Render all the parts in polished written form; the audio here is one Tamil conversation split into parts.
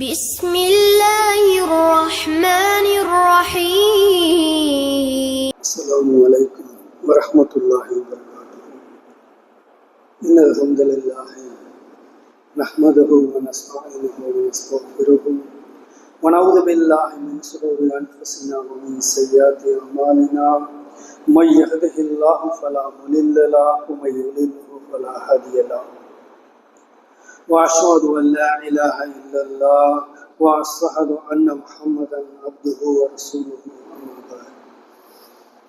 بسم الله الرحمن الرحيم. السلام عليكم ورحمة الله وبركاته. إن الحمد لله نحمده ونستعينه ونستغفره ونعوذ بالله من شرور أنفسنا ومن سيئات أعمالنا. من يهده الله فلا مضل له ومن يضلل فلا هادي له. وأشهد أن لا إله إلا الله وأشهد أن محمدا عبده ورسوله. أما بعد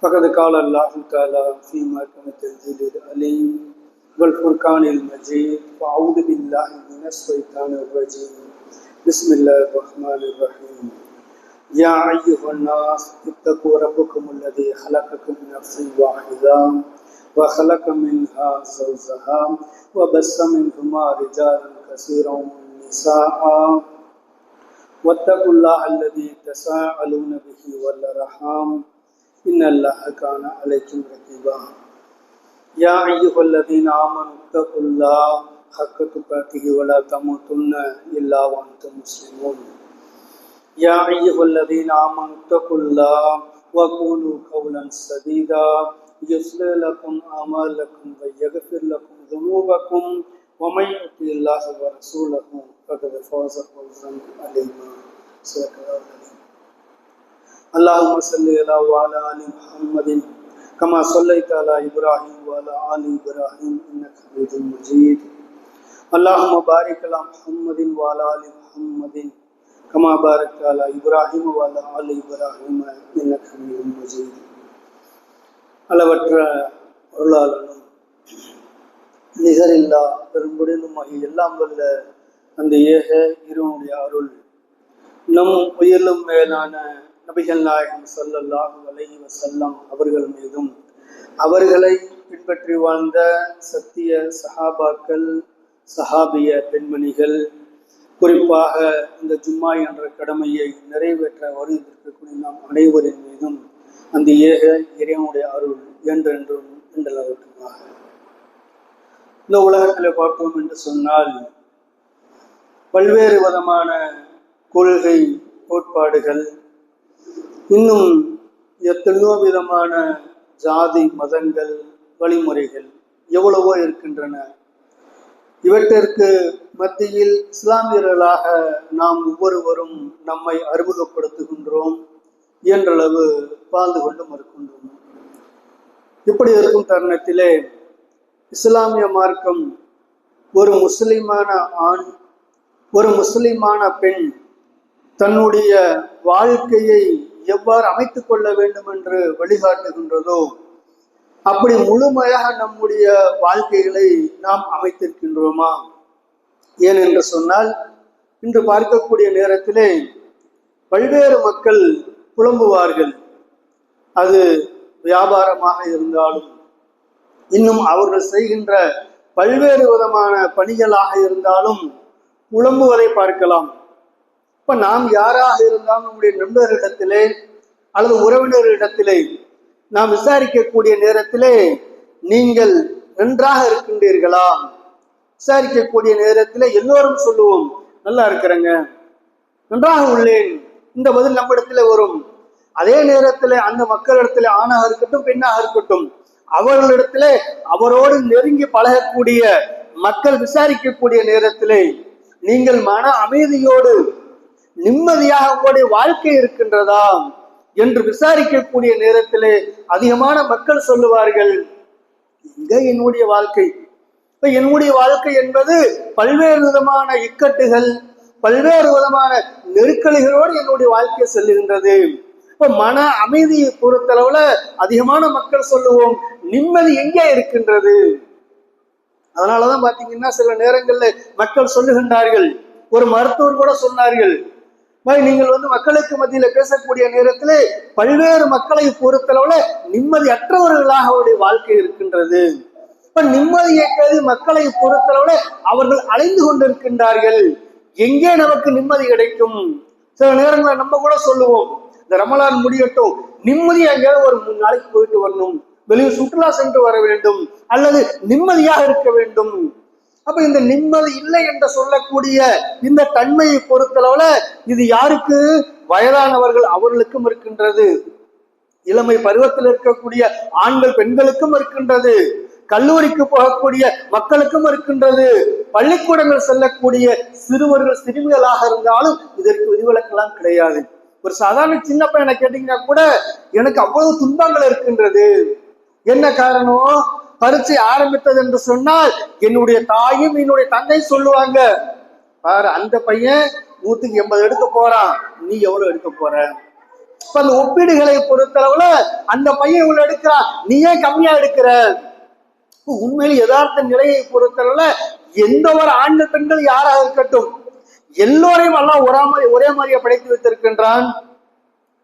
فقد قال الله تعالى في محكم التنزيل العليم والفرقان المجيد. فأعوذ بالله من الشيطان الرجيم. بسم الله الرحمن الرحيم. يا أيها الناس اتقوا ربكم الذي خلقكم من نفس واحدة وخلق منها زوجها وبث منهما رجالا كثيرا ونساء واتقوا الله الذي تساءلون به والأرحام إن الله كان عليكم رقيبا. يا أيها الذين آمنوا اتقوا الله حق تقاته ولا تموتن إلا وأنتم مسلمون. يا أيها الذين آمنوا اتقوا الله وقولوا قولا سديدا يصلح لكم أعمالكم ويغفر لكم ذنوبكم ومن يطع الله ورسوله فقد فاز فوزا عظيما. صدق الله العظيم. اللهم صل على وعلى آل محمد كما صليت على إبراهيم وعلى آل إبراهيم إنك حميد مجيد. اللهم بارك على محمد وعلى آل محمد كما باركت على إبراهيم وعلى آل إبراهيم إنك حميد مجيد. அளவற்ற பொருளாளனும் நிகரில்லா பெரும்புடனுமாகி எல்லாம் வல்ல அந்த ஏக இறைவனுடைய அருள் நம் உயிரிலும் மேலான நபிகள் நாயகம் ஸல்லல்லாஹு அலைஹி வஸல்லம் அவர்கள் மீதும் அவர்களை பின்பற்றி வாழ்ந்த சத்திய சஹாபாக்கள் சஹாபிய பெண்மணிகள் குறிப்பாக இந்த ஜும்மா என்ற கடமையை நிறைவேற்ற வருவதற்கக்கூடிய நாம் அனைவரின் மீதும் அந்த ஏக இறைவனுடைய அருள் என்றென்றும் நிலவட்டுமாக. இந்த உலகத்தில் பார்த்தோம் என்று சொன்னால் பல்வேறு விதமான கொள்கை கோட்பாடுகள், இன்னும் எத்தனையோ விதமான ஜாதி மதங்கள் வழிமுறைகள் எவ்வளவோ இருக்கின்றன. இவற்றிற்கு மத்தியில் இஸ்லாமியர்களாக நாம் ஒவ்வொருவரும் நம்மை அறிமுகப்படுத்துகின்றோம், இயன்றளவு வாழ்ந்து கொண்டும் இருக்கின்றோம். இப்படி இருக்கும் தருணத்திலே இஸ்லாமிய மார்க்கம் ஒரு முஸ்லிமான ஆண் ஒரு முஸ்லிமான பெண் தன்னுடைய வாழ்க்கையை எவ்வாறு அமைத்துக் கொள்ள வேண்டும் என்று வழிகாட்டுகின்றதோ அப்படி முழுமையாக நம்முடைய வாழ்க்கைகளை நாம் அமைத்திருக்கின்றோமா? ஏனென்று சொன்னால் இன்று பார்க்கக்கூடிய நேரத்திலே பல்வேறு மக்கள் புலம்புவார்கள். அது வியாபாரமாக இருந்தாலும், இன்னும் அவர்கள் செய்கின்ற பல்வேறு விதமான பணிகளாக இருந்தாலும் புலம்புவதை பார்க்கலாம். இப்ப நாம் யாராக இருந்தாலும் நம்முடைய நண்பர்களிடத்திலே அல்லது உறவினர்களிடத்திலே நாம் விசாரிக்கக்கூடிய நேரத்திலே நீங்கள் நன்றாக இருக்கின்றீர்களா? விசாரிக்கக்கூடிய நேரத்திலே எல்லோரும் சொல்லுவோம், நல்லா இருக்கிறேங்க, நன்றாக உள்ளேன். இந்த பதில் நம்மிடத்துல வரும். அதே நேரத்துல அந்த மக்களிடத்துல ஆணாக இருக்கட்டும் பெண்ணாக இருக்கட்டும் அவர்களிடத்துல அவரோடு நெருங்கி பழகக்கூடிய மக்கள் விசாரிக்கக்கூடிய நேரத்திலே நீங்கள் மன அமைதியோடு நிம்மதியாக உங்களுடைய வாழ்க்கை இருக்கின்றதா என்று விசாரிக்கக்கூடிய நேரத்திலே அதிகமான மக்கள் சொல்லுவார்கள், எங்க என்னுடைய வாழ்க்கை? இப்ப என்னுடைய வாழ்க்கை என்பது பல்வேறு விதமான இக்கட்டுகள் பல்வேறு விதமான நெருக்கடிகளோடு என்னுடைய வாழ்க்கை செல்லுகின்றது. இப்ப மன அமைதியை பொறுத்தளவுல அதிகமான மக்கள் சொல்லுவோம், நிம்மதி எங்கே இருக்கின்றது? அதனாலதான் பாத்தீங்கன்னா சில நேரங்கள்ல மக்கள் சொல்லுகின்றார்கள், ஒரு மருத்துவர் கூட சொன்னார்கள், நீங்கள் மக்களுக்கு மத்தியில பேசக்கூடிய நேரத்திலே பல்வேறு மக்களை பொறுத்தளவுல நிம்மதி அற்றவர்களாக அவருடைய வாழ்க்கை இருக்கின்றது. இப்ப நிம்மதியை கருதி மக்களை பொறுத்தளவுல அவர்கள் அலைந்து கொண்டிருக்கின்றார்கள். எங்கே நமக்கு நிம்மதி கிடைக்கும்? சில நேரங்களில் நம்ம கூட சொல்லுவோம், இந்த ரமலான் முடியட்டும், நிம்மதி எங்கேயாவது ஒரு 3 நாளைக்கு போயிட்டு வரணும், வெளியே சுற்றுலா சென்று வர வேண்டும், அல்லது நிம்மதியாக இருக்க வேண்டும். அப்ப இந்த நிம்மதி இல்லை என்று சொல்லக்கூடிய இந்த தன்மையை பொறுத்தளவுல இது யாருக்கு? வயதானவர்கள் அவர்களுக்கும் இருக்கின்றது, இளமை பருவத்தில் இருக்கக்கூடிய ஆண்கள் பெண்களுக்கும் இருக்கின்றது, கல்லூரிக்கு போகக்கூடிய மக்களுக்கும் இருக்கின்றது, பள்ளிக்கூடங்கள் செல்லக்கூடிய சிறுவர்கள் சிறுமிகளாக இருந்தாலும் இதற்கு விதிவிலக்கெல்லாம் கிடையாது. ஒரு சாதாரண சின்ன பையனை கேட்டீங்கன்னா கூட எனக்கு அவ்வளவு துன்பங்கள் இருக்கின்றது. என்ன காரணம்? பரீட்சை ஆரம்பித்தது என்று சொன்னால் என்னுடைய தாயும் என்னுடைய தந்தை சொல்லுவாங்க, பாரு அந்த பையன் 180 எடுக்க போறான், நீ எவ்வளவு எடுக்க போற? இப்ப அந்த ஒப்பீடுகளை பொறுத்தளவுல அந்த பையன் இவ்வளவு எடுக்கிறான், நீ ஏன் கம்மியா எடுக்கிற? உண்மையில் யதார்த்த நிலையை பொறுத்தளவுல எந்த ஒரு ஆண்கள் பெண்கள் யாராக இருக்கட்டும் எல்லோரையும் எல்லாம் ஒரே மாதிரியா படைத்து வைத்திருக்கின்றான்.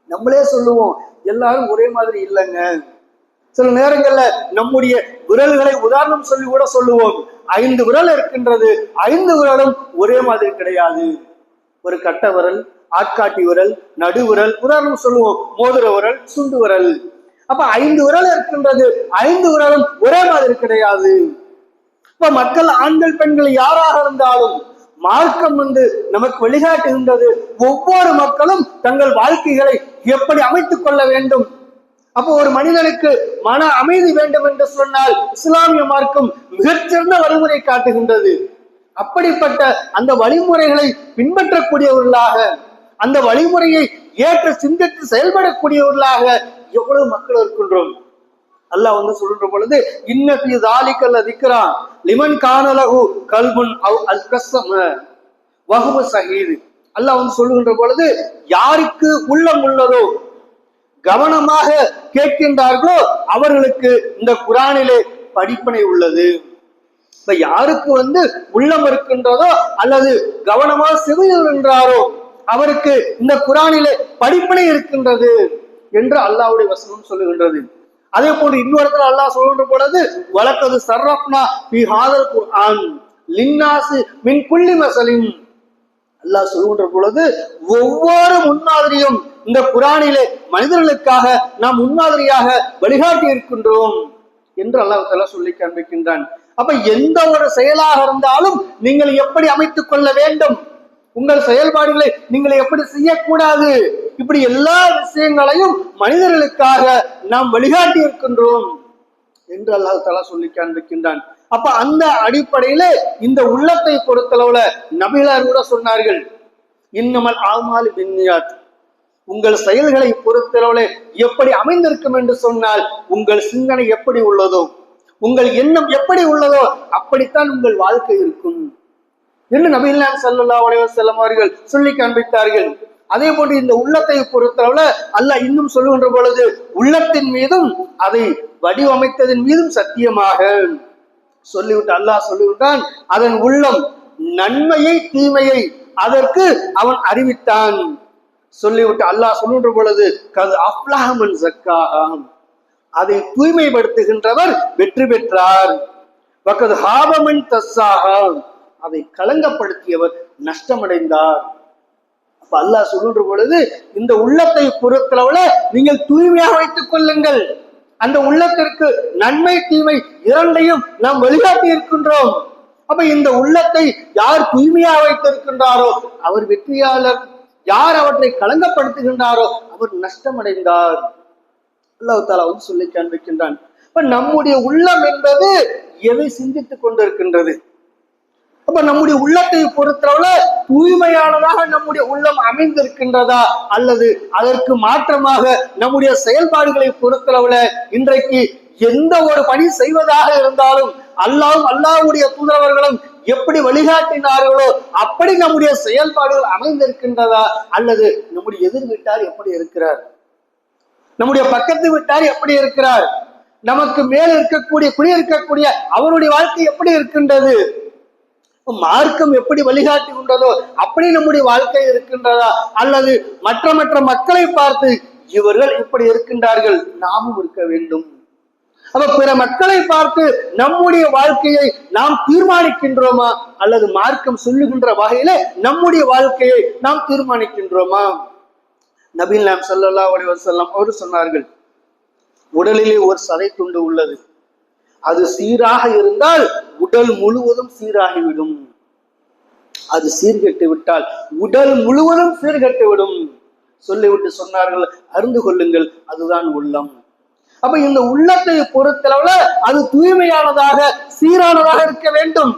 நம்மளே சொல்லுவோம் எல்லாரும் ஒரே மாதிரி இல்லைங்க. சில நேரங்கள்ல நம்முடைய விரல்களை உதாரணம் சொல்லி கூட சொல்லுவோம், 5 விரல் இருக்கின்றது, 5 விரலும் ஒரே மாதிரி கிடையாது. ஒரு கட்ட விரல், ஆட்காட்டி விரல், நடு விரல், உதாரணம் சொல்லுவோம், மோதிர விரல், சுண்டு விரல். அப்ப 5 விரல் இருக்கின்றது, 5 விரலும் ஒரே மாதிரி கிடையாது. இப்ப மக்கள் ஆண்கள் பெண்கள் யாராக இருந்தாலும் மார்க்கம் நமக்கு வழிகாட்டுகின்றது, ஒவ்வொரு மக்களும் தங்கள் வாழ்க்கைகளை எப்படி அமைத்துக் கொள்ள வேண்டும். அப்போ ஒரு மனிதனுக்கு மன அமைதி வேண்டும் என்று சொன்னால் இஸ்லாமிய மார்க்கம் மிகச்சிறந்த வழிமுறை காட்டுகின்றது. அப்படிப்பட்ட அந்த வழிமுறைகளை பின்பற்றக்கூடியவர்களாக, அந்த வழிமுறையை ஏற்று சிந்தித்து செயல்படக்கூடியவர்களாக எவ்வளவு மக்கள் இருக்கின்றோம். அல்லாஹ் சொல்ற பொழுது இன்னபி ஸாலிகல் திக்ரா லிமன் கானலஹு கல்புன் அவ் அல்கஸம வஹுவ ஸஹீத். அல்லாஹ் சொல்லுகின்ற பொழுது யாருக்கு உள்ளம் உள்ளதோ, கவனமாக கேட்கின்றார்களோ அவர்களுக்கு இந்த குர்ஆனிலே படிப்பினை உள்ளது. இப்ப யாருக்கு உள்ளம் இருக்கின்றதோ அல்லது கவனமாக செவியுகின்றாரோ அவருக்கு இந்த குர்ஆனிலே படிப்பினை இருக்கின்றது என்று அல்லாஹ்வுடைய வசனம் சொல்லுகின்றது. அதே போன்று இன்னொரு அல்லாஹ் சொல்கின்ற பொழுது வலக்கது சர்ரஃப்னா ஃபீ ஹாதல் குர்ஆன் லின்னாஸி மின் குல்லி மஸலின். அல்லாஹ் சொல்கின்ற பொழுது ஒவ்வொரு முன்மாதிரியும் இந்த குர்ஆனிலே மனிதர்களுக்காக நாம் முன்மாதிரியாக வழிகாட்டி இருக்கின்றோம் என்று அல்லாஹ் தஆலா சொல்லி காண்பிக்கின்றான். அப்ப எந்த ஒரு செயலாக இருந்தாலும் நீங்கள் எப்படி அமைத்துக் கொள்ள வேண்டும், உங்கள் செயல்பாடுகளை நீங்கள் எப்படி செய்யக்கூடாது, இப்படி எல்லா விஷயங்களையும் மனிதர்களுக்காக நாம் வழிகாட்டி இருக்கின்றோம் என்று அல்லாஹ் தஆலா சொல்லி காண்பிக்கின்றான். அப்ப அந்த அடிப்படையில இந்த உள்ளத்தை பொறுத்தளவுல நபிகளார் கூட சொன்னார்கள், இன்னமல் ஆமாலு பின்னியாத், உங்கள் செயல்களை பொறுத்தளவுல எப்படி அமைந்திருக்கும் என்று சொன்னால் உங்கள் சிந்தனை எப்படி உள்ளதோ, உங்கள் எண்ணம் எப்படி உள்ளதோ அப்படித்தான் உங்கள் வாழ்க்கை இருக்கும் என்று நபிகள் ஸல்லல்லாஹு அலைஹி வஸல்லம் அவர்கள் சொல்லி காண்பித்தார்கள். அதே போன்று இந்த உள்ளத்தை பொறுத்தளவுல அல்லாஹ் இன்னும் சொல்லுகின்ற பொழுது உள்ளத்தின் மீதும் அதை வடிவமைத்ததன் மீதும் சத்தியமாக சொல்லிவிட்டு அல்லாஹ் சொல்லுகின்றான், அதன் உள்ளம் நன்மையை தீமையை அதற்கு அவன் அறிவித்தான். சொல்லிவிட்டு அல்லாஹ் சொல்லுகின்ற பொழுது கது அஃப்லஹ மன் ஸக்காஹா, அதை தூய்மைப்படுத்துகின்றவர் வெற்றி பெற்றார். வகது ஹாப மன் தஸ்ஸாஹா, அதை களங்கப்படுத்தியவர் நஷ்டமடைந்தார். அப்ப அல்லாஹ் சொல்லுகின்ற பொழுது இந்த உள்ளத்தை பொறுத்தளவுல நீங்கள் தூய்மையாக வைத்துக் கொள்ளுங்கள். அந்த உள்ளத்திற்கு நன்மை தீமை இரண்டையும் நாம் வழிகாட்டி இருக்கின்றோம். அப்ப இந்த உள்ளத்தை யார் தூய்மையாக வைத்திருக்கின்றாரோ அவர் வெற்றியாளர், யார் அவற்றை களங்கப்படுத்துகின்றாரோ அவர் நஷ்டமடைந்தார். அல்லாஹ் தஆலா சொல்லி காண்பிக்கின்றான். இப்ப நம்முடைய உள்ளம் என்பது எதை சிந்தித்துக் கொண்டிருக்கின்றது? அப்ப நம்முடைய உள்ளத்தை பொறுத்தளவுல தூய்மையானதாக நம்முடைய உள்ளம் அமைந்திருக்கின்றதா அல்லது அதற்கு மாற்றமாக நம்முடைய செயல்பாடுகளை பொறுத்தளவுல இன்றைக்கு எந்த ஒரு பணி செய்வதாக இருந்தாலும் அல்லாஹ்வும் அல்லாஹ்வுடைய தூதரவர்களும் எப்படி வழிகாட்டினார்களோ அப்படி நம்முடைய செயல்பாடுகள் அமைந்திருக்கின்றதா அல்லது நம்முடைய எதிர் வீட்டார் எப்படி இருக்கிறார், நம்முடைய பக்கத்து வீட்டார் எப்படி இருக்கிறார், நமக்கு மேல் இருக்கக்கூடிய குடியிருக்கக்கூடிய அவருடைய வாழ்க்கை எப்படி இருக்கின்றது, மார்க்கம் எப்படி வழிகாட்டி கொண்டதோ அப்படி நம்முடைய வாழ்க்கை இருக்கின்றதா அல்லது மற்ற மக்களை பார்த்து இவர்கள் இப்படி இருக்கின்றார்கள் நாமும் இருக்க வேண்டும். அப்ப பிற மக்களை பார்த்து நம்முடைய வாழ்க்கையை நாம் தீர்மானிக்கின்றோமா அல்லது மார்க்கம் சொல்லுகின்ற வகையில நம்முடைய வாழ்க்கையை நாம் தீர்மானிக்கின்றோமா? நபிகள் ஸல்லல்லாஹு அலைஹி வஸல்லம் அவர் சொன்னார்கள், உடலிலே ஒரு சதை துண்டு உள்ளது, அது சீராக இருந்தால் உடல் முழுவதும் சீராகிவிடும். அது சீர்கெட்டு விட்டால் உடல் முழுவதும் சீர்கெட்டு விடும். சொல்லிவிட்டு சொன்னார்கள், அறிந்து கொள்ளுங்கள், அதுதான் உள்ளம். அப்ப இந்த உள்ளத்தை பொறுத்தளவுல அது தூய்மையானதாக சீரானதாக இருக்க வேண்டும்.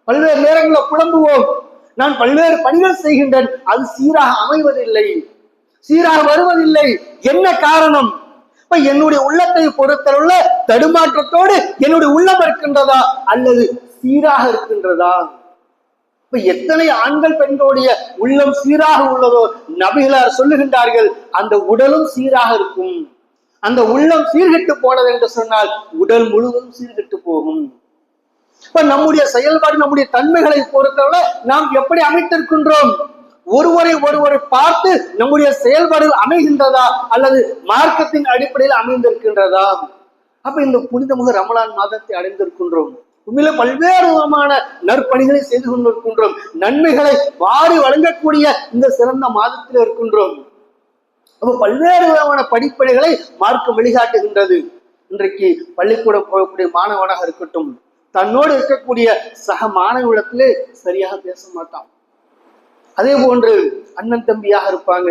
பல்வேறு நேரங்களில் புலம்புவோம், நான் பல்வேறு பணிகள் செய்கின்றேன், அது சீராக அமைவதில்லை, சீராக வருவதில்லை. என்ன காரணம்? இப்ப என்னுடைய உள்ளத்தை பொறுத்தளவுல தடுமாற்றத்தோடு என்னுடைய உள்ளம் இருக்கின்றதா அல்லது சீராக இருக்கின்றதா? இப்ப எத்தனை ஆண்கள் பெண்களுடைய உள்ளம் சீராக உள்ளதோ நபிகளார் சொல்லுகின்றார்கள், அந்த உடலும் சீராக இருக்கும். அந்த உள்ளம் சீர்கெட்டு போனது என்று சொன்னால் உடல் முழுவதும் சீர்கெட்டு போகும். இப்ப நம்முடைய செயல்பாடு, நம்முடைய தன்மைகளை பொறுத்தவரை நாம் எப்படி அமைத்திருக்கின்றோம்? ஒருவரை பார்த்து நம்முடைய செயல்பாடுகள் அமைகின்றதா அல்லது மார்க்கத்தின் அடிப்படையில் அமைந்திருக்கின்றதா? அப்ப இந்த புனிதமுக ரமலான் மாதத்தை அடைந்திருக்கின்றோம். உண்மையில பல்வேறு விதமான நற்பணிகளை செய்து கொண்டிருக்கின்றோம். நன்மைகளை வாரி வழங்கக்கூடிய இந்த சிறந்த மாதத்தில் இருக்கின்றோம். அப்ப பல்வேறு விதமான படிப்படிகளை மார்க்கம் வழிகாட்டுகின்றது. இன்றைக்கு பள்ளிக்கூடம் போகக்கூடிய மாணவனாக இருக்கட்டும், தன்னோடு இருக்கக்கூடிய சக மாணவனிடத்திலே சரியாக பேச மாட்டான். அதே போன்று அண்ணன் தம்பியாக இருப்பாங்க,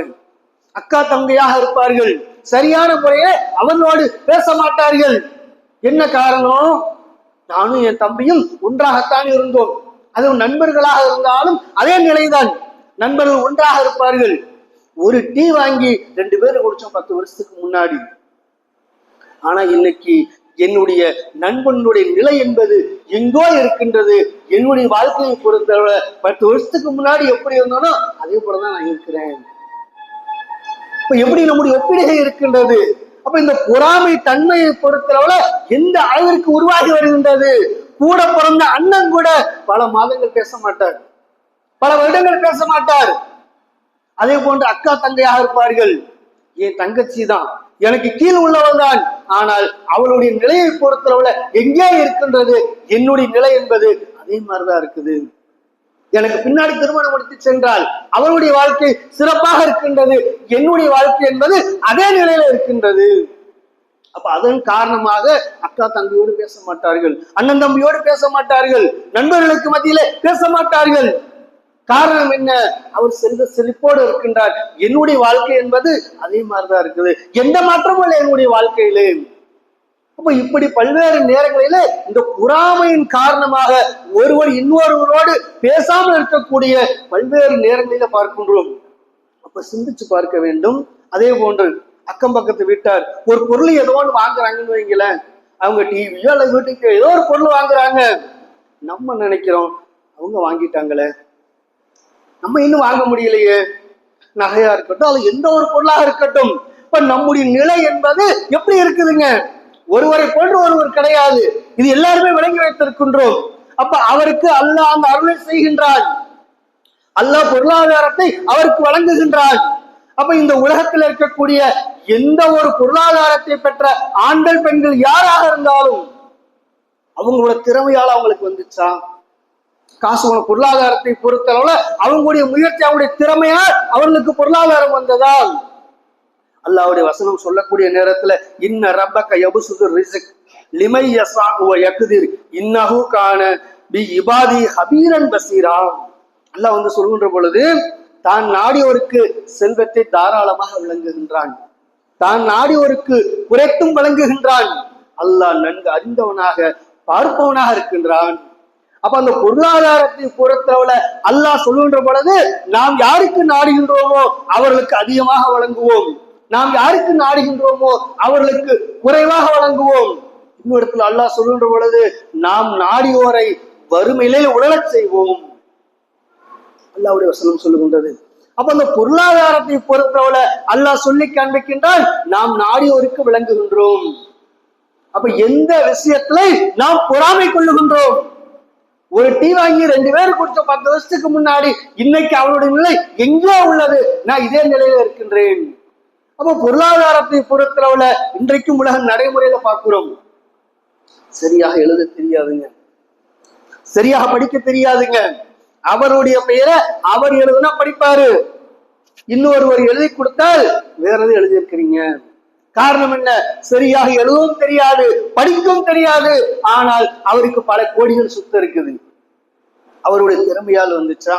அக்கா தங்கையாக இருப்பார்கள், சரியான முறையை அவர்களோடு பேச மாட்டார்கள். என்ன காரணம்? நானும் என் தம்பியும் ஒன்றாகத்தான் இருந்தோம். அதுவும் நண்பர்களாக இருந்தாலும் அதே நிலைதான். நண்பர்கள் ஒன்றாக இருப்பார்கள். ஒரு டீ வாங்கி 2 பேரும் குடிச்சோம் 10 வருஷத்துக்கு முன்னாடி. ஆனா இன்னைக்கு என்னுடைய நண்பனுடைய நிலை என்பது எங்கோ இருக்கின்றது. என்னுடைய வாழ்க்கையை பொறுத்தவரை 10 வருஷத்துக்கு முன்னாடி எப்படி இருந்தோனோ அதே போலதான் நான் இருக்கிறேன். இப்ப எப்படி நம்முடைய ஒப்பிடுகை இருக்கின்றது? அப்ப இந்த பொறாமை தன்மையை பொறுத்தளவுல எந்த அளவிற்கு உருவாகி வருகின்றது? கூட பிறந்த அண்ணன் கூட பல மாதங்கள் பேச மாட்டார், பல வருடங்கள் பேச மாட்டார். அதே போன்று அக்கா தங்கையாக இருப்பார்கள். என் தங்கச்சி தான், எனக்கு கீழ் உள்ளவள் தான், ஆனால் அவளுடைய நிலையை பொறுத்தளவுல எங்கே இருக்கின்றது என்னுடைய நிலை என்பது அதே மாதிரிதான் இருக்குது. எனக்கு பின்னாடி திருமணம் முடித்து சென்றால் அவளுடைய வாழ்க்கை சிறப்பாக இருக்கின்றது, என்னுடைய வாழ்க்கை என்பது அதே நிலையில இருக்கின்றது. அப்ப அதன் காரணமாக அக்கா தங்கையோடு பேச மாட்டார்கள், அண்ணன் தம்பியோடு பேச மாட்டார்கள், நண்பர்களுக்கு மத்தியிலே பேச மாட்டார்கள். காரணம் என்ன? அவர் செல்வ செழிப்போடு இருக்கின்றார், என்னுடைய வாழ்க்கை என்பது அதே மாதிரிதான் இருக்குது, எந்த மாற்றமும் இல்லை என்னுடைய வாழ்க்கையிலே. அப்ப இப்படி பல்வேறு நேரங்களில இந்த பொறாமையின் காரணமாக ஒருவர் இன்னொருவரோடு பேசாமல் இருக்கக்கூடிய பல்வேறு நேரங்களில பார்க்கின்றோம். அப்ப சிந்திச்சு பார்க்க வேண்டும். அதே போன்று அக்கம் பக்கத்து வீட்டார் ஒரு பொருளை ஏதோ ஒன்று வாங்குறாங்கன்னு வைங்களேன், அவங்க டிவியோ அல்லது வீட்டுக்கு ஏதோ ஒரு பொருள் வாங்குறாங்க. நம்ம நினைக்கிறோம், அவங்க வாங்கிட்டாங்களே, நம்ம இன்னும் வாங்க முடியலையே. நகையா இருக்கட்டும், அது எந்த ஒரு பொருளாக இருக்கட்டும், இப்ப நம்முடைய நிலை என்பது எப்படி இருக்குதுங்க? ஒருவரை போன்று ஒருவர் கிடையாது, இது எல்லாருமே விளங்கி வைத்திருக்கின்றோம். அப்ப அவருக்கு அல்லாஹ் அந்த அருளை செய்கின்றான், அல்லாஹ் பொருளாதாரத்தை அவருக்கு வழங்குகின்றான். அப்ப இந்த உலகத்தில் இருக்கக்கூடிய எந்த ஒரு பொருளாதாரத்தை பெற்ற ஆண்கள் பெண்கள் யாராக இருந்தாலும் அவங்களோட திறமையால அவங்களுக்கு வந்துச்சா? காசு பொருளாதாரத்தை பொறுத்தளவுல அவங்களுடைய முயற்சி, அவங்களுடைய திறமையால் அவர்களுக்கு பொருளாதாரம் வந்ததா? அல்லாஹ்வுடைய வசனம் சொல்லக்கூடிய நேரத்துல இன்ன ரப்பக யபசுது ரிஸ்க் லிமை யஸாஉ வ யக்திர் இன்னஹு கான பி இபாதி ஹபீரன் பஸீரா. அல்லாஹ் வந்து சொல்கின்ற பொழுது தான் நாடியோருக்கு செல்வத்தை தாராளமாக வழங்குகின்றான், தான் நாடியோருக்கு குறைத்தும் வழங்குகின்றான். அல்லாஹ் நன்கு அறிந்தவனாக பார்ப்பவனாக இருக்கின்றான். அப்ப அந்த பொருளாதாரத்தை பொறுத்தவரை அல்லாஹ் சொல்லுகின்ற பொழுது நாம் யாருக்கு நாடுகின்றோமோ அவர்களுக்கு அதிகமாக வழங்குவோம், நாம் யாருக்கு நாடுகின்றோமோ அவர்களுக்கு குறைவாக வழங்குவோம். இன்னொரு இடத்துல அல்லாஹ் சொல்லுகின்ற பொழுது நாம் நாடியோரை வறுமையிலே உழலச் செய்வோம். அல்லாஹ்வுடைய வசனம் சொல்லுகின்றது. அப்ப அந்த பொருளாதாரத்தை பொறுத்தவரை அல்லாஹ் சொல்லி காண்பிக்கின்றால் நாம் நாடியோருக்கு விளங்குகின்றோம். அப்ப எந்த விஷயத்துல நாம் பொறாமை கொள்ளுகின்றோம்? ஒரு டீ வாங்கி 2 பேர் குடிச்ச 10 வருஷத்துக்கு முன்னாடி இன்னைக்கு அவருடைய நிலை எங்கோ உள்ளது, நான் இதே நிலையில இருக்கின்றேன். அப்ப பொருளாதாரத்தை பொறுத்தளவுல இன்றைக்கும் உலக நடைமுறையில பார்க்கிறோம். சரியாக எழுத தெரியாதுங்க, சரியாக படிக்க தெரியாதுங்க. அவருடைய பெயரை அவர் எழுதுனா படிப்பாரு, இன்னொருவர் எழுதி கொடுத்தால் வேற எது எழுதியிருக்கிறீங்க, காரணம் என்ன? சரியாக எழுதவும் தெரியாது, படிக்கவும் தெரியாது. ஆனால் அவருக்கு பல கோடிகள் சுத்த இருக்குது. அவருடைய திறமையால் வந்துச்சா?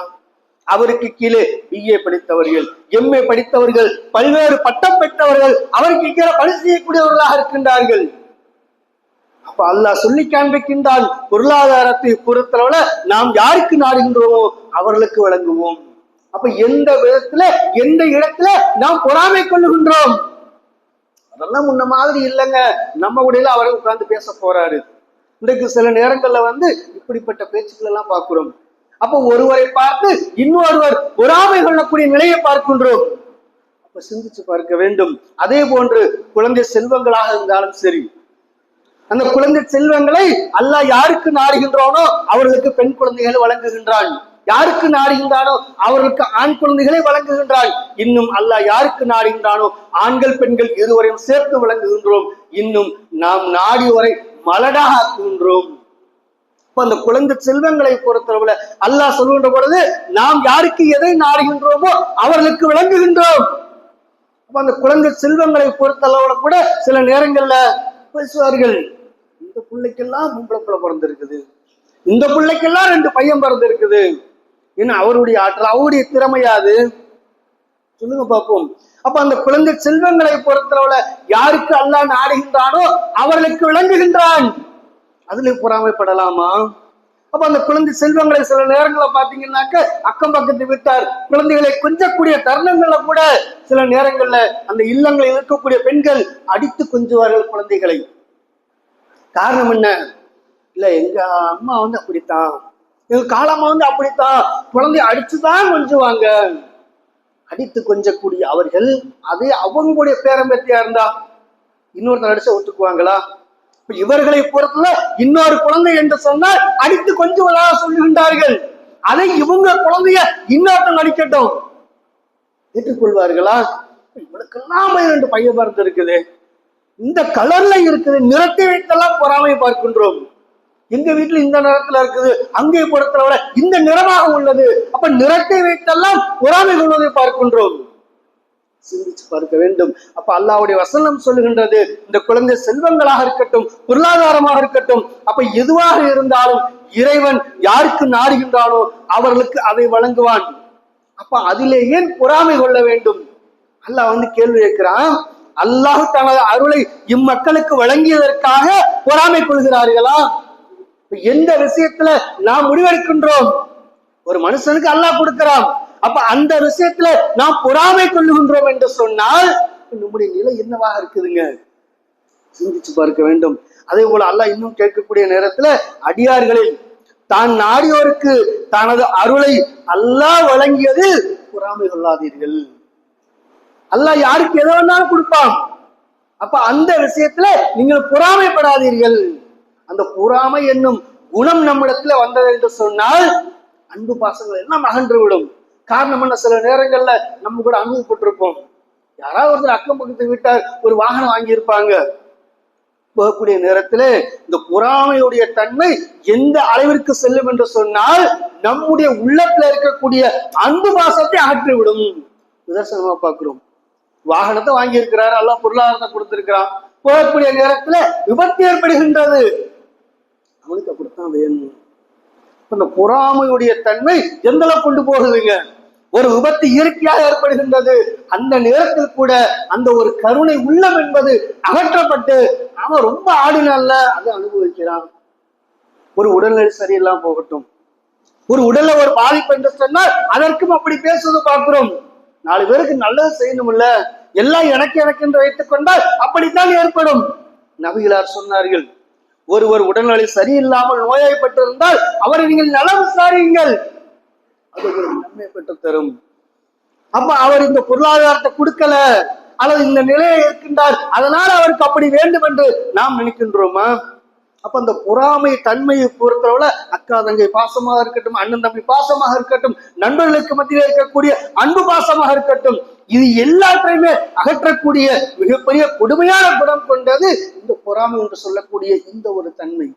அவருக்கு கீழே BA படித்தவர்கள், MA படித்தவர்கள், பல்வேறு பட்டம் பெற்றவர்கள் அவருக்கு கீழே பணி செய்யக்கூடியவர்களாக இருக்கின்றார்கள். அப்ப அல்லாஹ் சொல்லி காண்பிக்கின்றான், பொருளாதாரத்தை பொறுத்தளவுல நாம் யாருக்கு நாடுகின்றோமோ அவர்களுக்கு வழங்குவோம். அப்ப எந்த விதத்துல எந்த இடத்துல நாம் பொறாமை கொள்ளுகின்றோம்? அதெல்லாம் முன்ன மாதிரி இல்லைங்க. நம்ம உடையில அவரை உட்கார்ந்து பேச போறாரு. இன்றைக்கு சில நேரங்கள்ல இப்படிப்பட்ட பேச்சுக்கள் எல்லாம் பார்க்கிறோம். அப்ப ஒருவரை பார்த்து இன்னொருவர் பொறாமை கொள்ளக்கூடிய நிலையை பார்க்கின்றோம். அப்ப சிந்திச்சு பார்க்க வேண்டும். அதே போன்று குழந்தை செல்வங்களாக இருந்தாலும் சரி, அந்த குழந்தை செல்வங்களை அல்லாஹ் யாருக்கு நாடுகின்றானோ அவர்களுக்கு பெண் குழந்தைகளை வழங்குகின்றான். யாருக்கு நாடுகின்றானோ அவர்களுக்கு ஆண் குழந்தைகளை வழங்குகின்றான். இன்னும் அல்லாஹ் யாருக்கு நாடுகின்றானோ ஆண்கள் பெண்கள் இருவரையும் சேர்த்து வழங்குகின்றோம். இன்னும் நாம் நாடியோரை மலடாக ஆக்குகின்றோம். அந்த குழந்தை செல்வங்களை பொறுத்தளவுல அல்லாஹ் சொல்லுகின்ற பொழுது நாம் யாருக்கு எதை நாடுகின்றோமோ அவர்களுக்கு விளங்குகின்றோம். அப்ப அந்த குழந்தை செல்வங்களை பொறுத்தளவுல கூட சில நேரங்கள்ல பேசுவார்கள், இந்த பிள்ளைக்கெல்லாம் பொம்பளை பிள்ளை பிறந்திருக்குது, இந்த பிள்ளைக்கெல்லாம் 2 பையன் பிறந்திருக்குது. ஏன்னா அவருடைய ஆற்றல், அவருடைய திறமையாது, சொல்லுங்க பார்ப்போம். அப்ப அந்த குழந்தை செல்வங்களை பொறுத்தளவுல யாருக்கு அல்லாஹ் நாடுகின்றானோ அவர்களுக்கு விளங்குகின்றான். அதுல பொறாமைப்படலாமா? அப்ப அந்த குழந்தை செல்வங்களை சில நேரங்களை பாத்தீங்கன்னாக்க அக்கம் பக்கத்து வீட்டார் குழந்தைகளை கொஞ்சக்கூடிய தருணங்கள்ல கூட சில நேரங்கள்ல அந்த இல்லங்களில் இருக்கக்கூடிய பெண்கள் அடித்து கொஞ்சுவார்கள் குழந்தைகளை. காரணம் என்ன? இல்ல எங்க அம்மா அப்படித்தான், எங்க காலம்மா அப்படித்தான், குழந்தை அடிச்சுதான் கொஞ்சுவாங்க. அடித்து கொஞ்சக்கூடிய அவர்கள் அதே அவங்களுடைய பேரம்பேத்தியா இருந்தா இன்னொருத்தர் அடிச்சா ஒத்துக்குவாங்களா? இவர்களை பொறுத்தல இன்னொரு குழந்தை என்று சொன்னால் அடித்து கொஞ்சுவதாக சொல்லுகின்றார்கள். அதை இவங்க குழந்தைய இன்னொருத்தன் அடிக்கட்டும், ஏற்றுக்கொள்வார்களா? இவளுக்கெல்லாம் 2 பையன் பிறந்து இருக்குது, இந்த கலர்ல இருக்குது, நிறத்தை வைத்தெல்லாம் பொறாமை பார்க்கின்றோம். எங்க வீட்டுல இந்த நிறத்துல இருக்குது, அங்கே பொறுத்தவரை இந்த நிறமாக உள்ளது. அப்ப நிறத்தை வைத்தெல்லாம் பொறாமை கொள்வதை பார்க்கின்றோம். சிந்திச்சு பார்க்க வேண்டும். அப்ப அல்லாஹ்வுடைய வசனம் சொல்லுகின்றது, இந்த குழந்தை செல்வங்களாக இருக்கட்டும், பொருளாதாரமாக இருக்கட்டும், அப்ப எதுவாக இருந்தாலும் இறைவன் யாருக்கு நாடுகின்றானோ அவர்களுக்கு அதை வழங்குவான். அப்ப அதிலே ஏன் பொறாமை கொள்ள வேண்டும்? அல்லாஹ் கேள்வி கேட்கிறான், அல்லாஹ் தனது அருளை இம்மக்களுக்கு வழங்கியதற்காக பொறாமை கொள்கிறார்களா? எந்த விஷயத்துல நாம் முடிவெடுக்கின்றோம்? ஒரு மனுஷனுக்கு அல்லாஹ் கொடுக்கிறான், அப்ப அந்த விஷயத்துல நாம் பொறாமை கொள்ளுகின்றோம் என்று சொன்னால் நம்முடைய நிலை என்னவாக இருக்குதுங்க? சிந்திச்சு பார்க்க வேண்டும். அதே போல அல்லாஹ் இன்னும் கேட்கக்கூடிய நேரத்துல அடியார்களில் தான் நாடியோருக்கு தனது அருளை அல்லாஹ் வழங்கியது பொறாமை கொள்ளாதீர்கள். அல்லாஹ் யாருக்கு எதை வேணாலும் கொடுப்பான். அப்ப அந்த விஷயத்துல நீங்கள் பொறாமைப்படாதீர்கள். அந்த பொறாமை என்னும் குணம் நம்மிடத்துல வந்தது என்று சொன்னால் அன்பு பாசங்கள் எல்லாம் அகன்று விடும். காரணம் என்ன? சில நேரங்கள்ல நம்ம கூட அனுபவப்பட்டிருப்போம். யாராவது ஒருத்தர் அக்கம் பக்கத்து வீட்டார் ஒரு வாகனம் வாங்கியிருப்பாங்க. போகக்கூடிய நேரத்துல இந்த பொறாமையுடைய தன்மை எந்த அளவிற்கு செல்லும் என்று சொன்னால் நம்முடைய உள்ளத்துல இருக்கக்கூடிய அன்பு பாசத்தை அகற்றிவிடும். நிதர்சனமா பார்க்கிறோம். வாகனத்தை வாங்கி இருக்கிறாரு, எல்லாம் பொருளாதாரத்தை கொடுத்திருக்கிறான். போகக்கூடிய நேரத்துல விபத்து ஏற்படுகின்றது. அவனுக்கு அப்படித்தான் வேணும். அந்த பொறாமையுடைய தன்மை எந்த அளவுக்கு கொண்டு போகுதுங்க? ஒரு விபத்து இயற்கையாக ஏற்படுகின்றது. அந்த நேரத்தில் கூட அந்த ஒரு கருணை உள்ளம் என்பது அகற்றப்பட்டு அவன் ரொம்ப ஆடினால அதை அனுபவிக்கிறான். ஒரு உடல்நிலை சரியெல்லாம் போகட்டும், ஒரு உடல்ல ஒரு பாதிப்பு என்று சொன்னால் அதற்கும் அப்படி பேசுவது பார்க்கிறோம். 4 பேருக்கு நல்லது செய்யணும் இல்ல, எல்லாம் எனக்கு என்று வைத்துக் கொண்டால் அப்படித்தான் ஏற்படும். நபிகளார் சொன்னார்கள், ஒருவர் உடல்நிலை சரியில்லாமல் நோயாய்ப்பட்டிருந்தால் அவரை நீங்கள் நலம் விசாரியுங்கள், அது உங்களுக்கு நன்மை பெற்று தரும். அப்ப அவர் இந்த பொருளாதாரத்தை கொடுக்கல அல்லது இந்த நிலையை இருக்கின்றார், அதனால அவருக்கு அப்படி வேண்டும் என்று நாம் நினைக்கின்றோமா? அப்ப அந்த பொறாமை தன்மையை பொறுத்தளவுல அக்கா தங்கை பாசமாக இருக்கட்டும், அண்ணன் தம்பி பாசமாக இருக்கட்டும், நண்பர்களுக்கு மத்தியில் இருக்கக்கூடிய அன்பு பாசமாக இருக்கட்டும், இது எல்லாத்தையுமே அகற்றக்கூடிய மிகப்பெரிய கொடுமையான குணம் கொண்டது இந்த பொறாமை என்று சொல்லக்கூடிய இந்த ஒரு தன்மை.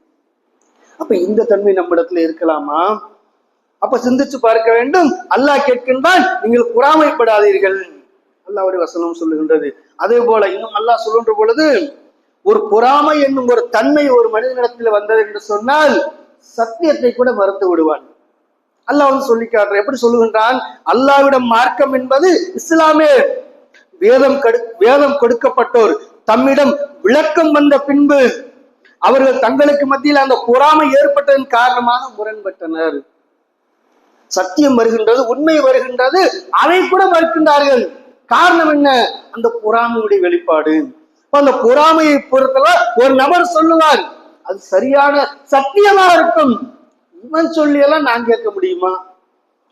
அப்ப இந்த தன்மை நம்மிடத்துல இருக்கலாமா? அப்ப சிந்திச்சு பார்க்க வேண்டும். அல்லாஹ் கேட்கின்றான், நீங்கள் பொறாமைப்படாதீர்கள். அல்லாஹ்வுடைய வசனம் சொல்லுகின்றது. அதே போல இன்னும் அல்லாஹ் சொல்லுகின்ற பொழுது, ஒரு பொறாமை என்னும் ஒரு தன்மை ஒரு மனிதனிடத்தில் வந்தது என்று சொன்னால் சத்தியத்தை கூட மறுத்து விடுவான். அல்லாஹ் வந்து சொல்லி காட்டுற எப்படி சொல்லுகின்றான், அல்லாஹ்விடம் மார்க்கம் என்பது இஸ்லாமே. வேதம் கொடுக்கப்பட்டோர் தம்மிடம் விளக்கம் வந்த பின்பு அவர்கள் தங்களுக்கு மத்தியில் அந்த பொறாமை ஏற்பட்டதன் காரணமாக முரண்பட்டனர். சத்தியம் வருகின்றது, உண்மை வருகின்றது, அதை கூட மறுக்கின்றார்கள். காரணம் என்ன? அந்த பொறாமையுடைய வெளிப்பாடு. அந்த பொறாமையை பொறுத்தவரை ஒரு நபர் சொல்லுவார், அது சரியான சத்தியமா இருக்கும், இவன் சொல்லி எல்லாம் நான் கேட்க முடியுமா?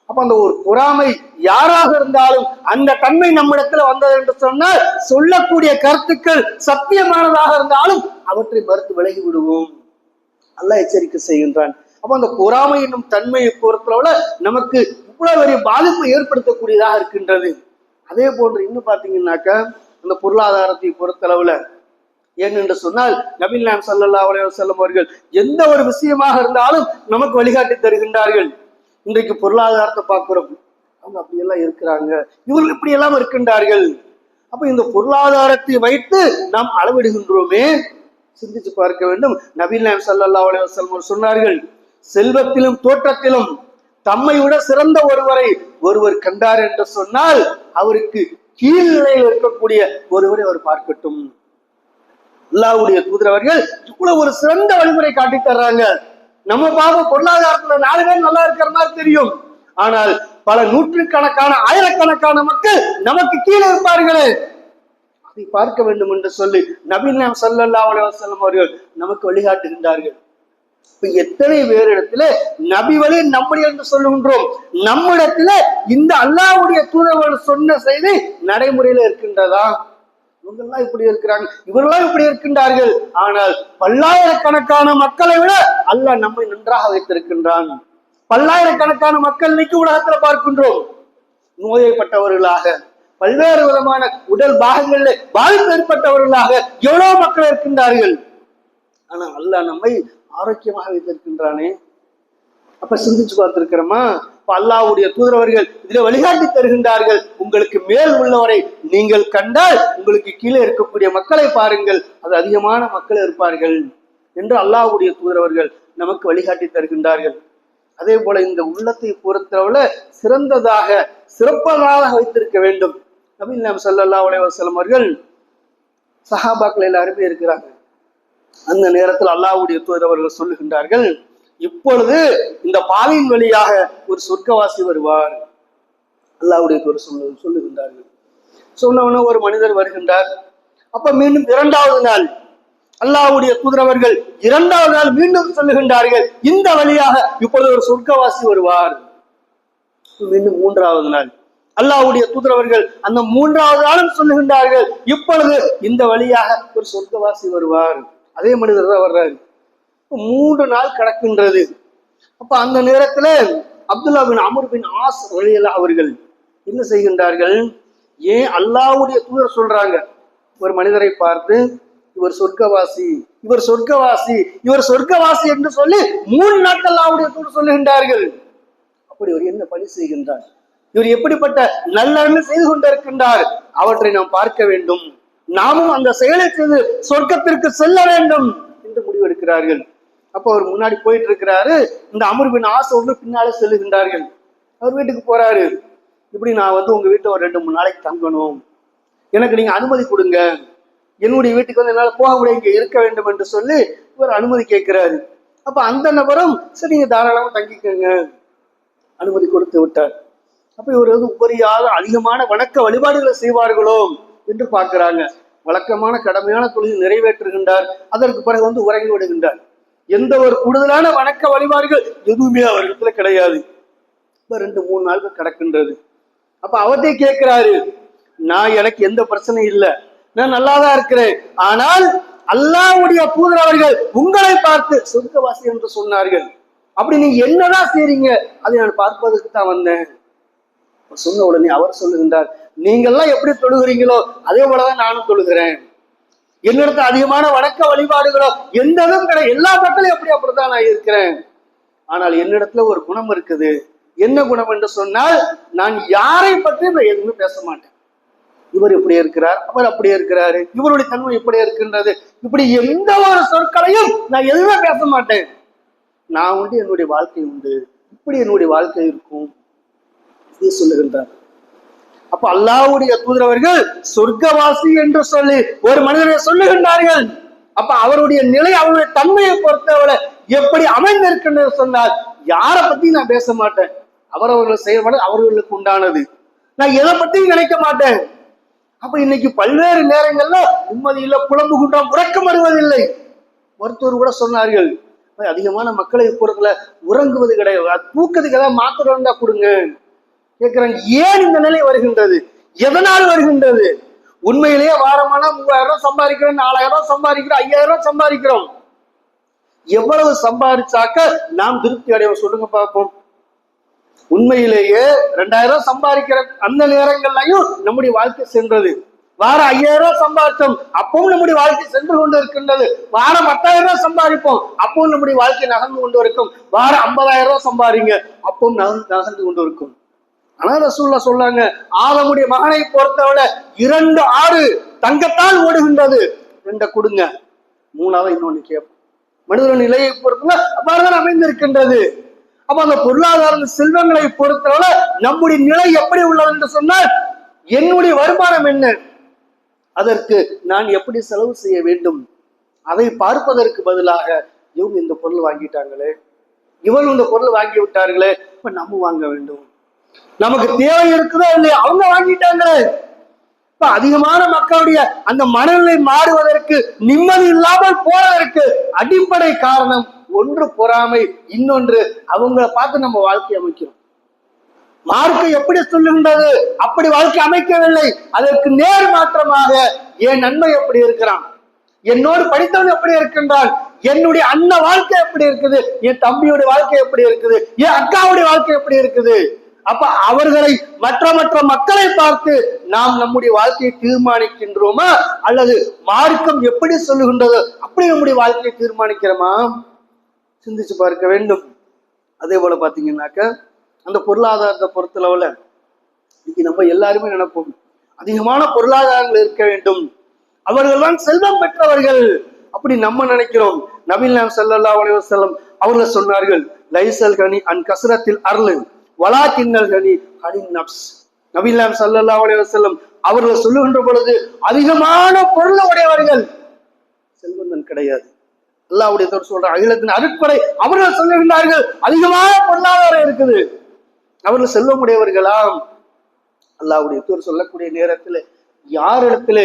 அப்ப அந்த ஒரு பொறாமை யாராக இருந்தாலும் அந்த தன்மை நம்மிடத்துல வந்தது என்று சொன்னால் சொல்லக்கூடிய கருத்துக்கள் சத்தியமானதாக இருந்தாலும் அவற்றை மறுத்து விலகி விடுவோம். அல்லாஹ் எச்சரிக்கை செய்கின்றான். அப்ப அந்த பொறாமை என்னும் தன்மையை பொறுத்தளவுல நமக்கு இவ்வளவு பெரிய பாதிப்பு ஏற்படுத்தக்கூடியதாக இருக்கின்றது. அதே போன்று இன்னும் பாத்தீங்கன்னாக்கா அந்த பொருளாதாரத்தை பொறுத்தளவுல ஏனென்று சொன்னால் நபிகள் நாயகம் ஸல்லல்லாஹு அலைஹி வஸல்லம் அவர்கள் எந்த ஒரு விஷயமாக இருந்தாலும் நமக்கு வழிகாட்டி தருகின்றார்கள். இன்றைக்கு பொருளாதாரத்தை பார்க்கிறோம், அவங்க அப்படியெல்லாம் இருக்கிறாங்க, இவர்கள் இப்படி எல்லாம் இருக்கின்றார்கள். அப்ப இந்த பொருளாதாரத்தை வைத்து நாம் அளவிடுகின்றோமே, சிந்திச்சு பார்க்க வேண்டும். நபிகள் நாயகம் ஸல்லல்லாஹு அலைஹி வஸல்லம் சொன்னார்கள், செல்வத்திலும் தோற்றத்திலும் தம்மை விட சிறந்த ஒருவர் கண்டார் என்று சொன்னால் அவருக்கு கீழ்நிலையில் இருக்கக்கூடிய ஒருவரை அவர் பார்க்கட்டும். அல்லாஹ்வுடைய தூதர் அவர்கள் இவ்வளவு ஒரு சிறந்த வழிமுறை காட்டி தர்றாங்க. நம்ம பார்க்க பொருளாதாரத்துல 4 பேர் நல்லா இருக்கிற மாதிரி தெரியும், ஆனால் பல நூற்றுக்கணக்கான ஆயிரக்கணக்கான மக்கள் நமக்கு கீழே இருப்பார்களே, அதை பார்க்க வேண்டும் என்று சொல்லி நபிகள் நாயகம் ஸல்லல்லாஹு அலைஹி வஸல்லம் அவர்கள் நமக்கு வழிகாட்டுகின்றார்கள். இப்ப எத்தனை பேர் இடத்துல நபி வழி நம்முடைய என்று சொல்லுகின்றோம், நம்மிடத்துல இந்த அல்லாஹ்வுடைய தூதர்கள் சொன்ன செய்தி நடைமுறையில இருக்கின்றதா? இவங்கெல்லாம் இப்படி இருக்கிறாங்க, இவரெல்லாம் இப்படி இருக்கின்றார்கள், ஆனால் பல்லாயிரக்கணக்கான மக்களை விட அல்லாஹ் நம்மை நன்றாக வைத்திருக்கின்றான். பல்லாயிரக்கணக்கான மக்கள் இன்னைக்கு உலகத்துல பார்க்கின்றோம், நோயப்பட்டவர்களாக, பல்வேறு விதமான உடல் பாகங்களில் பாதிப்பு ஏற்பட்டவர்களாக எவ்வளவு மக்கள் இருக்கின்றார்கள். ஆனா அல்லாஹ் நம்மை ஆரோக்கியமாக வைத்திருக்கின்றானே. அப்ப சிந்திச்சு பார்த்திருக்கிறோமா? அல்லாஹ்வுடைய தூதரவர்கள் இதுல வழிகாட்டி தருகின்றார்கள், உங்களுக்கு மேல் உள்ளவரை நீங்கள் கண்டால் உங்களுக்கு கீழே இருக்கக்கூடிய மக்களை பாருங்கள், அது அதிகமான மக்கள் இருப்பார்கள் என்று அல்லாஹ்வுடைய தூதரவர்கள் நமக்கு வழிகாட்டி தருகின்றார்கள். அதே போல இந்த உள்ளத்தை பொறுத்தவரை சிறந்ததாக சிறப்பாக வைத்திருக்க வேண்டும். நபிகள் நாயகம் ஸல்லல்லாஹு அலைஹி வஸல்லம் அவர்கள் சஹாபாக்கள் எல்லாருமே இருக்கிறாங்க. அந்த நேரத்தில் அல்லாஹ்வுடைய தூதரவர்கள் சொல்லுகின்றார்கள், இப்பொழுது இந்த பாதையின் வழியாக ஒரு சொர்க்கவாசி வருவார். அல்லாஹ்வுடைய தூதர் சொல்லுகின்றார்கள். சொன்னவன ஒரு மனிதர் வருகின்றார். அப்ப மீண்டும் 2வது நாள் அல்லாஹ்வுடைய தூதரவர்கள் 2வது நாள் மீண்டும் சொல்லுகின்றார்கள், இந்த வழியாக இப்பொழுது ஒரு சொர்க்கவாசி வருவார். மீண்டும் 3வது நாள் அல்லாஹ்வுடைய தூதரவர்கள் அந்த 3வது நாளும் சொல்லுகின்றார்கள், இப்பொழுது இந்த வழியாக ஒரு சொர்க்கவாசி வருவார். அதே மனிதர் தான் வர்றாரு. 3 நாள் கடக்கின்றது. அப்ப அந்த நேரத்துல அப்துல்லா பின் அம்ர் பின் ஆஸ் ரலியல்லாஹு அவர்கள் என்ன செய்கின்றார்கள், ஏன் அல்லாஹ்வுடைய தூதர் சொல்றாங்க, ஒரு மனிதரை பார்த்து இவர் சொர்க்கவாசி, இவர் சொர்க்கவாசி, இவர் சொர்க்கவாசி என்று சொல்லி 3 நாட்கள் அல்லாஹ்வுடைய தூதர் சொல்லுகின்றார்கள். அப்படி ஒரு என்ன பணி செய்கின்றார், இவர் எப்படிப்பட்ட நல்ல செய்து கொண்டிருக்கின்றார், அவற்றை நாம் பார்க்க வேண்டும், நாமும் அந்த செயலை செய்து சொர்க்கத்திற்கு செல்ல வேண்டும் என்று முடிவெடுக்கிறார்கள். அப்ப அவர் முன்னாடி போயிட்டு இருக்கிறாரு, இந்த அம்ர் பின் ஆஸ் அவர்கள் பின்னாலே செல்லுகின்றார்கள். அவர் வீட்டுக்கு போறாரு, இப்படி நான் வந்து உங்க வீட்டுல ஒரு 2-3 நாளைக்கு தங்கணும், எனக்கு நீங்க அனுமதி கொடுங்க, என்னுடைய வீட்டுக்கு வந்து என்னால போக முடியாது, இங்க இருக்க வேண்டும் என்று சொல்லி இவர் அனுமதி கேட்கிறாரு. அப்ப அந்த நபரும் சரி நீங்க தாராளமா தங்கிக்கங்க அனுமதி கொடுத்து விட்டார். அப்ப இவர் வந்து உபரியாக அதிகமான வணக்க வழிபாடுகளை செய்வார்களோ என்று பார்க்கிறாங்க. வழக்கமான கடமையான தொழில் நிறைவேற்றுகின்றார், அதற்கு பிறகு வந்து உறங்கி விடுகின்றார். எந்த ஒரு கூடுதலான வணக்க வழிபாடுகள் எதுவுமே அவரிடத்துல கிடையாது. இப்ப 2-3 நாட்கள் கடக்கின்றது. அப்ப அவர்கிட்ட கேட்கிறாரு, நான் எனக்கு எந்த பிரச்சனையும் இல்லை, நான் நல்லாதான் இருக்கிறேன், ஆனால் அல்லாஹ்வுடைய தூதர் அவர்கள் உங்களை பார்த்து சொர்க்கவாசி என்று சொன்னார்கள், அப்படி நீங்க என்னதான் செய்றீங்க, அதை நான் பார்ப்பதற்கு தான் வந்தேன். சொன்ன உடனே அவர் சொல்லுகின்றார், நீங்கள்லாம் எப்படி தொழுகிறீங்களோ அதே போலதான் நானும் தொழுகிறேன், என்னிடத்துல அதிகமான வணக்க வழிபாடுகளோ எந்ததும் கிடையாது, எல்லா மக்களும் அப்படித்தான் நான் இருக்கிறேன், ஆனால் என்னிடத்துல ஒரு குணம் இருக்குது. என்ன குணம் என்று சொன்னால், நான் யாரை பற்றி நான் எதுவுமே பேச மாட்டேன், இவர் இப்படி இருக்கிறார், அவர் அப்படியே இருக்கிறாரு, இவருடைய தன்மை இப்படி இருக்கின்றது, இப்படி எந்த ஒரு சொற்களையும் நான் எதுவுமே பேச மாட்டேன். நான் உண்டு, என்னுடைய வாழ்க்கை உண்டு, இப்படி என்னுடைய வாழ்க்கை இருக்கும் இது சொல்லுகின்றார். அப்ப அல்லாஹ்வுடைய தூதரவர்கள் சொர்க்கவாசி என்று சொல்லி ஒரு மனிதரை சொல்லுகின்றார்கள். அப்ப அவருடைய நிலை, அவருடைய தன்மையை பொறுத்தவரை எப்படி அமைந்திருக்கின்றது சொன்னால், யாரை பத்தி நான் பேச மாட்டேன். அவரவர்கள் செயல்பாடு அவர்களுக்கு உண்டானது, நான் எதை பத்தியும் நினைக்க மாட்டேன். அப்ப இன்னைக்கு பல்வேறு நேரங்கள்ல நிம்மதியில புலம்பு குன்றம் உறக்கம் வருவதில்லை. மருத்துவர் கூட சொன்னார்கள், அதிகமான மக்களை பொறுத்தல உறங்குவது கிடையாது, தூக்கத்துக்கு ஏதாவது மாத்திரை இருந்தா கொடுங்க கேட்கிறாங்க. ஏன் இந்த நிலை வருகின்றது? எதனால் வருகின்றது? உண்மையிலேயே வாரமான 3000 ரூபாய் சம்பாதிக்கிறோம், 4000 ரூபாய் சம்பாதிக்கிறோம், 5000 ரூபாய் சம்பாதிக்கிறோம். எவ்வளவு சம்பாதிச்சாக்க நாம் திருப்தி அடைவோம் சொல்லுங்க பார்ப்போம். உண்மையிலேயே 2000 ரூபாய் சம்பாதிக்கிற அந்த நேரங்கள்லையும் நம்முடைய வாழ்க்கை சென்றது. வாரம் 5000 ரூபாய் சம்பாதிச்சோம், அப்பவும் நம்முடைய வாழ்க்கை சென்று கொண்டு இருக்கின்றது. வாரம் 10,000 ரூபாய் சம்பாதிப்போம், அப்பவும் நம்முடைய வாழ்க்கை நகர்ந்து கொண்டு இருக்கும். வாரம் 50,000 ரூபாய் சம்பாதிங்க, அப்பவும் நகர்ந்து கொண்டு இருக்கும். ஆனா ரசூலுல்லாஹ் சொன்னாங்க, ஆதமுடைய மகனை பொறுத்தவரை 2 ஆறு தங்கத்தால் ஓடுகின்றது, 2 கொடுங்க, 3வது இன்னொன்னு கேட்போம். மனித நிலையை பொறுத்தவரை அவ்வாறுதான் அமைந்திருக்கின்றது. அப்ப அந்த பொருளாதார செல்வங்களை பொறுத்தவரை நம்முடைய நிலை எப்படி உள்ளது என்று சொன்னால், என்னுடைய வருமானம் என்ன, அதற்கு நான் எப்படி செலவு செய்ய வேண்டும், அதை பார்ப்பதற்கு பதிலாக இவங்க இந்த பொருள் வாங்கிட்டாங்களே, இவங்க இந்த பொருள் வாங்கி விட்டார்களே, இப்ப நம்ம வாங்க வேண்டும். நமக்கு தேவை இருக்குதோ இல்லையா, அவங்க வாங்கிட்டாங்களே. இப்ப அதிகமான மக்களுடைய அந்த மனநிலை மாறுவதற்கு, நிம்மதி இல்லாமல் போவதற்கு அடிப்படை காரணம் ஒன்று பொறாமை, இன்னொன்று அவங்களை பார்த்து நம்ம வாழ்க்கை அமைக்கிறோம். மார்க்கை எப்படி சொல்லுகின்றது? அப்படி வாழ்க்கை அமைக்கவில்லை. அதற்கு நேர் மாற்றமாக என் நன்மை எப்படி இருக்கிறான், என்னோடு படித்தவன் எப்படி இருக்கின்றான், என்னுடைய அண்ணன் வாழ்க்கை எப்படி இருக்குது, என் தம்பியுடைய வாழ்க்கை எப்படி இருக்குது, என் அக்காவுடைய வாழ்க்கை எப்படி இருக்குது. அப்ப அவர்களை மற்ற மக்களை பார்த்து நாம் நம்முடைய வாழ்க்கையை தீர்மானிக்கின்றோமா, அல்லது மார்க்கம் எப்படி சொல்லுகின்றதோ அப்படி நம்முடைய வாழ்க்கையை தீர்மானிக்கிறோமா? சிந்திச்சு பார்க்க வேண்டும். அதே போல பாத்தீங்கன்னாக்க, அந்த பொருளாதாரத்தை பொறுத்தளவுல இன்னைக்கு நம்ம எல்லாருமே நினைப்போம், அதிகமான பொருளாதாரங்கள் இருக்க வேண்டும், அவர்கள் தான் செல்வம் பெற்றவர்கள், அப்படி நம்ம நினைக்கிறோம். நபிகள் நாயகம் ஸல்லல்லாஹு அலைஹி வஸல்லம் அவர்கள் சொன்னார்கள், லைஸல் கனி அன் கஸ்ரத்தில் அர்ல் வலாகின்னல் கனி அனின் நப்ஸ். நபிகள் நாயகம் ஸல்லல்லாஹு அலைஹி வஸல்லம் அவர்கள் சொல்லுகின்ற பொழுது, அதிகமான பொருள் உடையவர்கள் செல்வந்தன் கிடையாது. அல்லாஹ்வுடைய தூதர் சொல்ற அகிலத்தின் அருட்படை அவர்கள் சொல்லுகின்றார்கள், அதிகமான பொருளாதாரம் இருக்குது, அவர்கள் செல்வமுடையவர்களாம். அல்லாஹ்வுடைய தூதர் சொல்லக்கூடிய நேரத்தில் யாரிடத்துல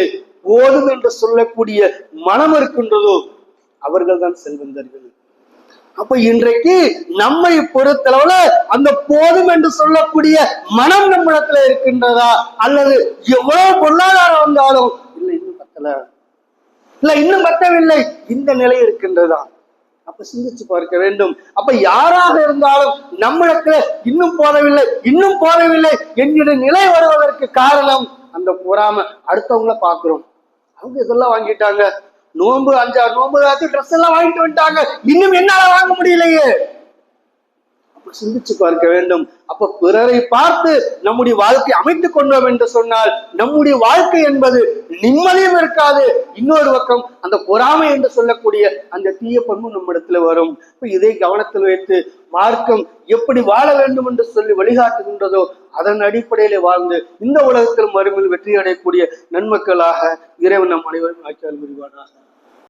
போதும் என்று சொல்லக்கூடிய மனம் இருக்கின்றதோ அவர்கள் தான் செல்வந்தர்கள். அப்ப இன்றைக்கு நம்மை பொறுத்தளவுல அந்த போதும் என்று சொல்லக்கூடிய மனம் நம்மிடத்துல இருக்கின்றதா, அல்லது எவ்வளவு பொருளாதாரம் வந்தாலும் இல்லை இன்னும் பத்தல, இல்ல இன்னும் பத்தவில்லை, இந்த நிலை இருக்கின்றதா? அப்ப சிந்திச்சு பார்க்க வேண்டும். அப்ப யாராக இருந்தாலும் நம்மிடத்துல இன்னும் போதவில்லை என்கிற நிலை வருவதற்கு காரணம் அந்த பொறாமை. அடுத்தவங்கள பாக்குறோம், அவங்க இதெல்லாம் வாங்கிட்டாங்க, நோன்பு 5 நோன்பு ட்ரெஸ் எல்லாம் வாங்கிட்டு வந்துட்டாங்க, இன்னும் என்னால வாங்க முடியலையே. அப்ப சிந்திச்சு பார்க்க வேண்டும். அப்ப பிறரை பார்த்து நம்முடைய வாழ்க்கை அமைத்துக் கொண்டோம் என்று சொன்னால் நம்முடைய வாழ்க்கை என்பது நிம்மதியும் இருக்காது. இன்னொரு பக்கம் அந்த பொறாமை என்று சொல்லக்கூடிய அந்த தீய பண்பு நம்மிடத்துல வரும். இப்ப இதை கவனத்தில் வைத்து மார்க்கம் எப்படி வாழ வேண்டும் என்று சொல்லி வழிகாட்டுகின்றதோ அதன் அடிப்படையிலே வாழ்ந்து இந்த உலகத்தில் மறுமையில் வெற்றி அடையக்கூடிய நன்மக்களாக இறைவன் நம் அனைவரும் ஆக்கியால் புரிவானாக.